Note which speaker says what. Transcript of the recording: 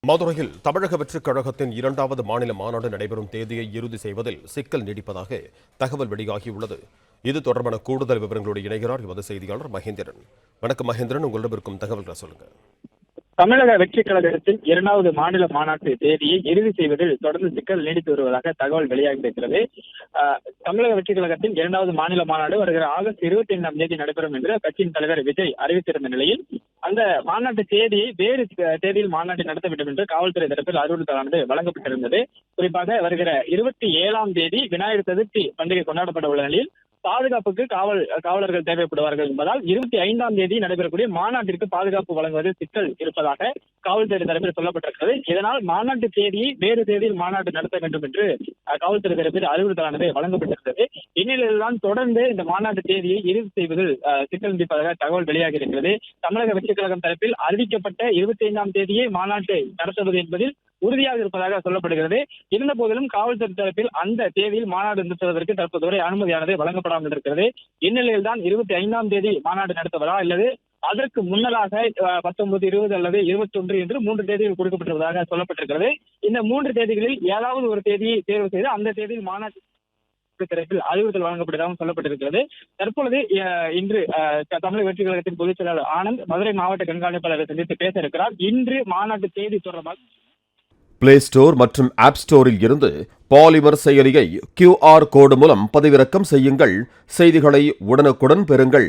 Speaker 1: மதுரையில் தமிழக வெற்றிக் கழகத்தின் 2வது மாநில மாநாடு நடைபெறும் தேதியை இறுதி செய்வதில் சிக்கல் நீடிப்பதாக தகவல் வெளியாகியுள்ளது. இது தொடர்பான கூடுதல் விவரங்களோடு இணைகிறார் எமது செய்தியாளர் மகேந்திரன். வணக்கம் மகேந்திரன், உங்களிடம் இருக்கும் தகவல்களை சொல்லுங்க.
Speaker 2: தமிழக வெற்றிக் கழகத்தின் 2வது மாநில மாநாட்டு தேதியை இறுதி செய்வதில் தொடர்ந்து சிக்கல் நீடித்து வருவதாக தகவல் வெளியாகியிருக்கிறது. தமிழக வெற்றிக் கழகத்தின் 2வது மாநில மாநாடு வருகிற ஆகஸ்ட் 25ஆம் தேதி நடைபெறும் என்று கட்சியின் தலைவர் விஜய் அறிவித்திருந்த நிலையில் அந்த மாநாட்டு தேதியை வேறு தேதியில் மாநாட்டை நடத்த வேண்டும் என்று காவல்துறை தரப்பில் அறிவுறுத்தலானது வழங்கப்பட்டிருந்தது. குறிப்பாக வருகிற 27ஆம் தேதி விநாயகர் சதுர்த்தி பண்டிகை கொண்டாடப்பட உள்ள நிலையில் பாதுகாப்புக்கு காவலர்கள் தேவைப்படுவார்கள் என்பதால் 25ஆம் தேதி நடைபெறக்கூடிய மாநாட்டிற்கு பாதுகாப்பு வழங்குவதில் சிக்கல் இருப்பதாக காவல்துறை தரப்பில் சொல்லப்பட்டிருக்கிறது. இதனால் மாநாட்டு தேதியை வேறு தேதியில் மாநாடு நடத்த வேண்டும் என்று காவல்துறை தரப்பில் அறிவுறுத்தலானது வழங்கப்பட்டிருந்தது. இந்நிலையில்தான் தொடர்ந்து இந்த மாநாட்டு தேதியை இறுதி செய்வதில் சிக்கல் நீடிப்பதாக தகவல் வெளியாகி இருக்கிறது. தமிழக வெற்றிக் கழகம் தரப்பில் அறிவிக்கப்பட்ட 25ஆம் தேதியை மாநாட்டை நடத்துவது என்பதில் உறுதியாக இருப்பதாக சொல்லப்படுகிறது. இருந்த போதிலும் காவல்துறை தரப்பில் அந்த தேதியில் மாநாடு நடத்துவதற்கு தற்போது வரை அனுமதியானது வழங்கப்படாமல் இருக்கிறது. இந்நிலையில் தான் 25ஆம் தேதி மாநாடு நடத்துவதா அல்லது அதற்கு முன்னதாக 19, 20 அல்லது 21 என்று 3 தேதிகள் கொடுக்கப்பட்டிருப்பதாக சொல்லப்பட்டிருக்கிறது. இந்த 3 தேதிகளில் ஏதாவது ஒரு தேதியை தேர்வு செய்து அந்த தேதியில் மாநாட்டு தரப்பில் அறிவுறுத்தல் வழங்கப்பட்டதாகவும் சொல்லப்பட்டிருக்கிறது. தற்பொழுது இன்று தமிழக வெற்றிக் கழகத்தின் பொதுச் செயலாளர் ஆனந்த் மதுரை மாவட்ட கண்காணிப்பாளரை சந்தித்து பேச இருக்கிறார். இன்று மாநாட்டு தேதி தொடர்பாக
Speaker 1: பிளே ஸ்டோர் மற்றும் ஆப் ஸ்டோரில் இருந்து பாலிமர் செயலியை QR கோடு மூலம் பதிவிறக்கம் செய்யுங்கள். செய்திகளை உடனுக்குடன் பெறுங்கள்.